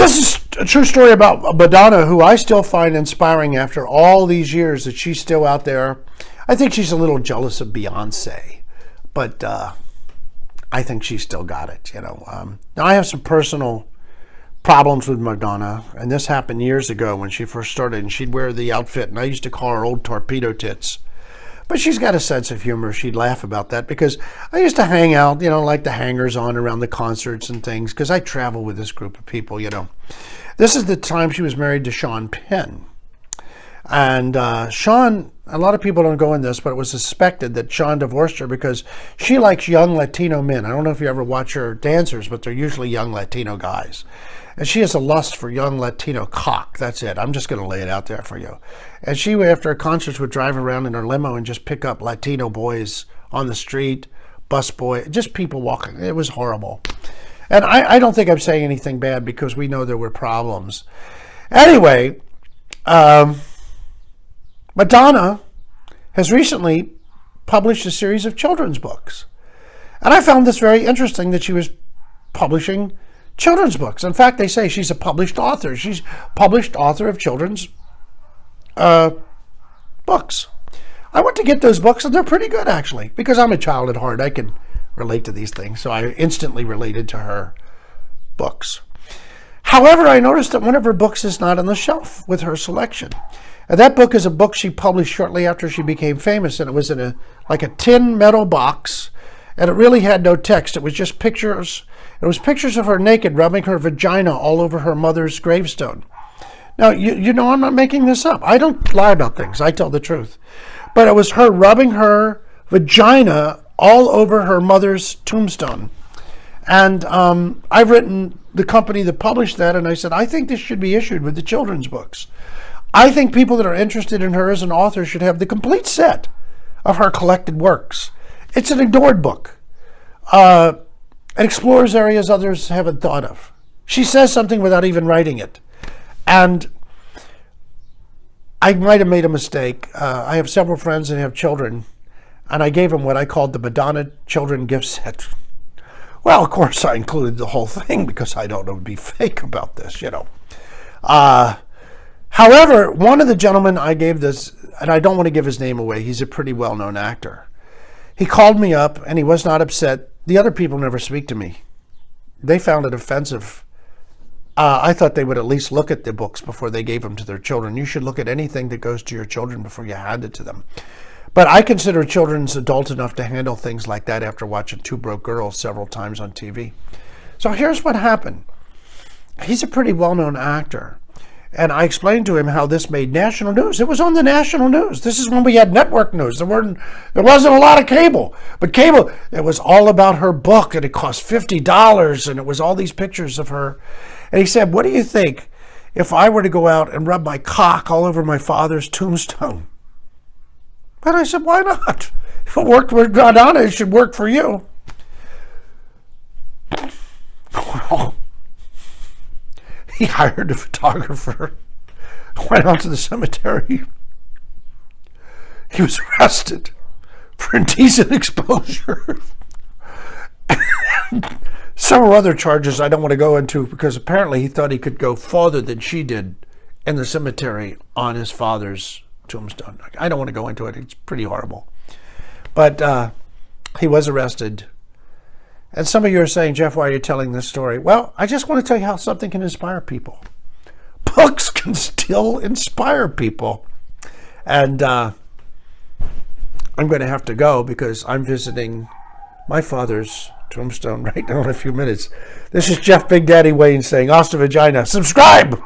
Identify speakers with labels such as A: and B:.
A: This is a true story about Madonna, who I still find inspiring after all these years, that she's still out there. I think she's a little jealous of Beyonce, but I think she's still got it. Now I have some personal problems with Madonna, and this happened years ago when she first started, and she'd wear the outfit, and I used to call her old torpedo tits. But she's got a sense of humor. She'd laugh about that, because I used to hang out, like the hangers-on around the concerts and things, because I travel with this group of people, This is the time she was married to Sean Penn. And Sean, a lot of people don't go in this, but it was suspected that Sean divorced her because she likes young Latino men. I don't know if you ever watch her dancers, but they're usually young Latino guys. And she has a lust for young Latino cock. That's it. I'm just going to lay it out there for you. And she, after her concerts, would drive around in her limo and just pick up Latino boys on the street, bus boy, just people walking. It was horrible. And I don't think I'm saying anything bad, because we know there were problems. Anyway, Madonna has recently published a series of children's books. And I found this very interesting, that she was publishing children's books. In fact, they say she's a published author. She's published author of children's books. I went to get those books, and they're pretty good, actually, because I'm a child at heart. I can relate to these things, so I instantly related to her books. However, I noticed that one of her books is not on the shelf with her selection. And that book is a book she published shortly after she became famous, and it was in a tin metal box, and it really had no text. It was just pictures. It was pictures of her naked, rubbing her vagina all over her mother's gravestone. Now, you know I'm not making this up. I don't lie about things. I tell the truth. But it was her rubbing her vagina all over her mother's tombstone. And I've written the company that published that, and I said, I think this should be issued with the children's books. I think people that are interested in her as an author should have the complete set of her collected works. It's an ignored book. It explores areas others haven't thought of. She says something without even writing it. And I might have made a mistake. I have several friends that have children, and I gave them what I called the Madonna Children Gift Set. Well, of course, I included the whole thing because I don't know to be fake about this, However, one of the gentlemen I gave this, and I don't want to give his name away, he's a pretty well-known actor. He called me up, and he was not upset. The other people never speak to me. They found it offensive. I thought they would at least look at the books before they gave them to their children. You should look at anything that goes to your children before you hand it to them. But I consider children's adult enough to handle things like that after watching Two Broke Girls several times on TV. So here's what happened. He's a pretty well-known actor. And I explained to him how this made national news. It was on the national news. This is when we had network news. There wasn't a lot of cable. But cable, it was all about her book, and it cost $50, and it was all these pictures of her. And he said, what do you think if I were to go out and rub my cock all over my father's tombstone? And I said, why not? If it worked with Madonna, it should work for you. Well, he hired a photographer, went out to the cemetery. He was arrested for indecent exposure. Several other charges I don't want to go into, because apparently he thought he could go farther than she did in the cemetery on his father's tombstone. I don't want to go into it. It's pretty horrible. But he was arrested. And some of you are saying, Jeff, why are you telling this story? Well, I just want to tell you how something can inspire people. Books can still inspire people. And I'm going to have to go because I'm visiting my father's tombstone right now in a few minutes. This is Jeff Big Daddy Wayne saying, hasta vagina. Subscribe!